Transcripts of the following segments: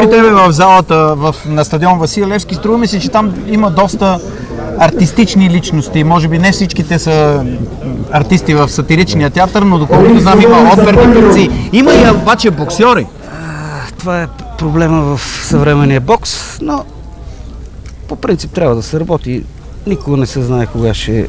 при тебе в залата на стадион Васил Левски, струва ми се, че там има доста артистични личности. Може би не всичките са артисти в сатиричния театър, но доколкото знам има оперни певци. Има и обаче боксьори. Това е проблема в съвременния бокс, но по принцип трябва да се работи. Никога не се знае кога ще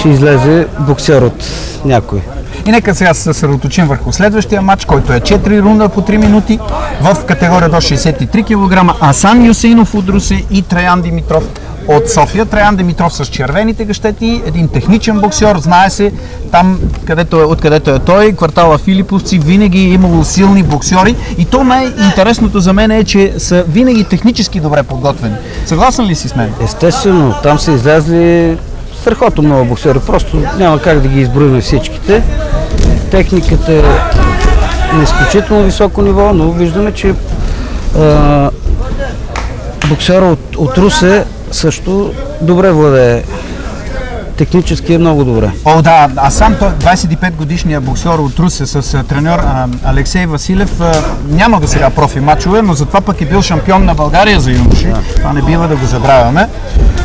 излезе боксер от някой. И нека сега се съсредоточим върху следващия матч, който е 4 рунда по 3 минути в категория до 63 кг. Асан Юсеинов от Русе и Траян Димитров от София. Траян Димитров с червените гащети, един техничен боксер, знае се, там откъдето е той, квартала Филиповци, винаги е имало силни боксери и то най-интересното за мен е, че са винаги технически добре подготвени. Съгласен ли си с мен? Естествено, там са излязли страхотно много боксери, просто няма как да ги изброим всичките. Техниката е на изключително високо ниво, но виждаме, че боксера от Русе също добре владее. Технически е много добре. О, да, а сам той 25 годишния боксер от Русе с треньор Алексей Василев няма до сега профи матчове, но затова пък е бил шампион на България за юноши. Това не бива да го забравяме.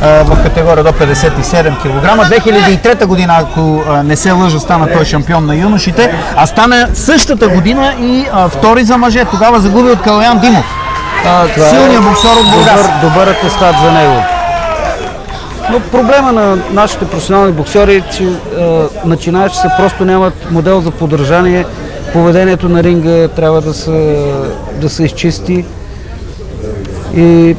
В категория до 57 кг. 2003 година, ако не се лъжа, стана той шампион на юношите, а стана същата година и втори за мъже. Тогава загуби от Калаян Димов. Силният боксер от Бургас. Добър атестат за него. Но проблема на нашите професионални боксери е, че начинаещи се просто нямат модел за поддържание. Поведението на ринга трябва да се изчисти. И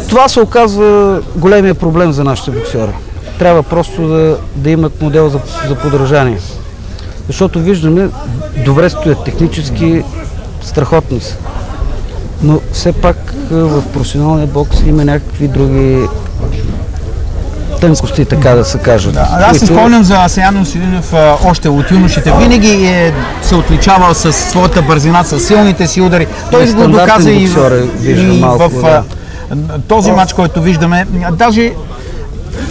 това се оказва големия проблем за нашите боксери. Трябва просто да имат модел за поддържание. Защото виждаме, добре стоят технически, страхотни са. Но все пак в професионалния бокс има някакви други тънкости, така да се кажат. Да, аз се спомням за Асан Юсеинов още от юношите. Винаги се отличавал с своята бързина, с силните си удари. Той го доказа и в този матч, който виждаме. Даже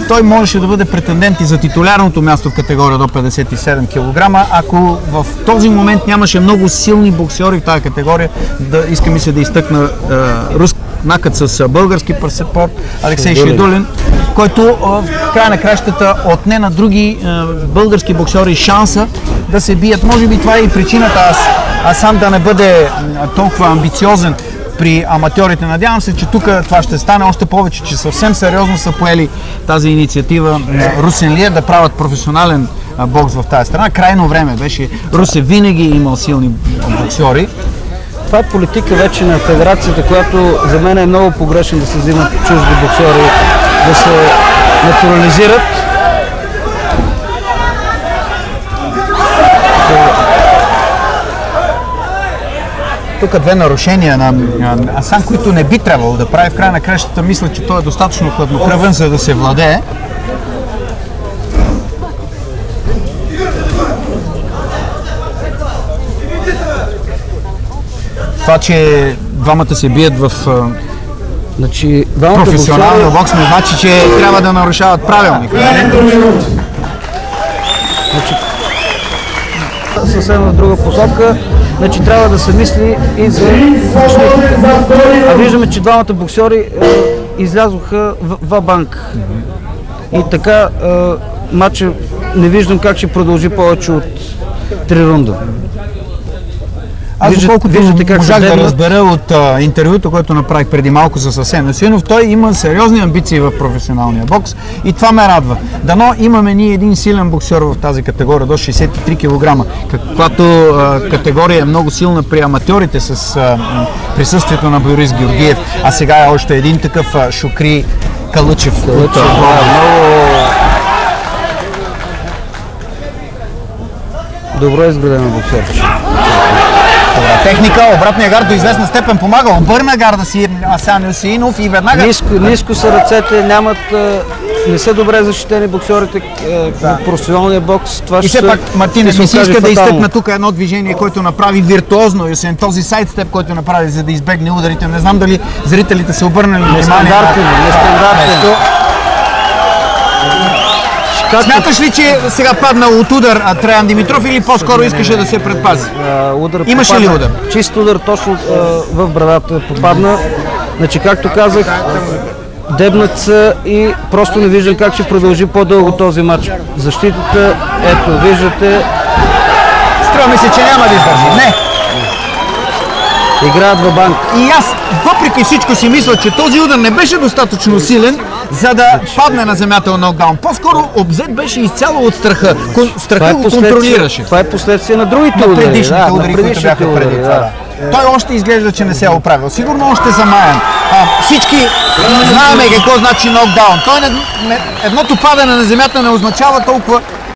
той можеше да бъде претендент и за титулярното място в категория до 57 кг. Ако в този момент нямаше много силни боксери в тази категория, искам и се да изтъкна руснакът с български паспорт Алексей Шейдулин, който в края на кращата отне на други български боксери шанса да се бият. Може би това е и причината Асан да не бъде толкова амбициозен при аматьорите. Надявам се, че тук това ще стане, още повече, че съвсем сериозно са поели тази инициатива на Русенлия да правят професионален бокс в тази страна. Крайно време беше. Русе винаги имал силни боксери. Това е политика вече на федерацията, която за мен е много погрешна да се взимат чужди боксери, да се натурализират. Тук две нарушения на Асан, които не би трябвало да прави. В края на кращата мисля, че той е достатъчно хладнокръвен, за да се владее. Това, че двамата се бият в професионалния бокс, не значи, че трябва да нарушават правилника. Съвсем в друга посока. Значи трябва да се мисли и за защитите. А виждаме, че двамата боксери излязоха в банк. И така матча не виждам как ще продължи повече от 3 рунда. Аз доколкото можах да разбера от интервюто, което направих преди малко с Асан Юсеинов, той има сериозни амбиции в професионалния бокс и това ме радва. Дано имаме ние един силен боксер в тази категория до 63 кг, каквато категория е много силна при аматьорите с присъствието на Борис Георгиев, а сега е още един такъв Шукри Калъчев. Добро изградено боксерче. Техника, обратния гард до известна степен помага, обърна гарда си Асан Юсеинов и веднага... Ниско са ръцете, не са добре защитени боксерите в професионалния бокс. Това и все пак, Мартинес, ми се иска да изтъкна тук едно движение, което направи виртуозно Юсеин, този сайдстеп, който направи, за да избегне ударите. Не знам дали зрителите са обърнали внимание. Нестандартен. Смяташ ли, че сега падна от удар Траян Димитров или по-скоро искаше да се предпази? Имаше ли удар? Чист удар точно в брадата попадна. Значи, както казах, дебнат са и просто не виждам как ще продължи по-дълго този матч. Защитата, ето, виждате. Струва ми се, че няма да издържи. Не! Играят във банк. И аз, въпреки всичко, си мисля, че този удар не беше достатъчно силен, за да падне на земята от нокдаун. По-скоро обзет беше изцяло от страха. Страха го контролираше. Това е последствие на другите удари. Предишните удари, които бяха преди това. Той още изглежда, че не се е оправил. Сигурно още замаян. Всички знаем какво значи нокдаун. Едното падане на земята не означава толкова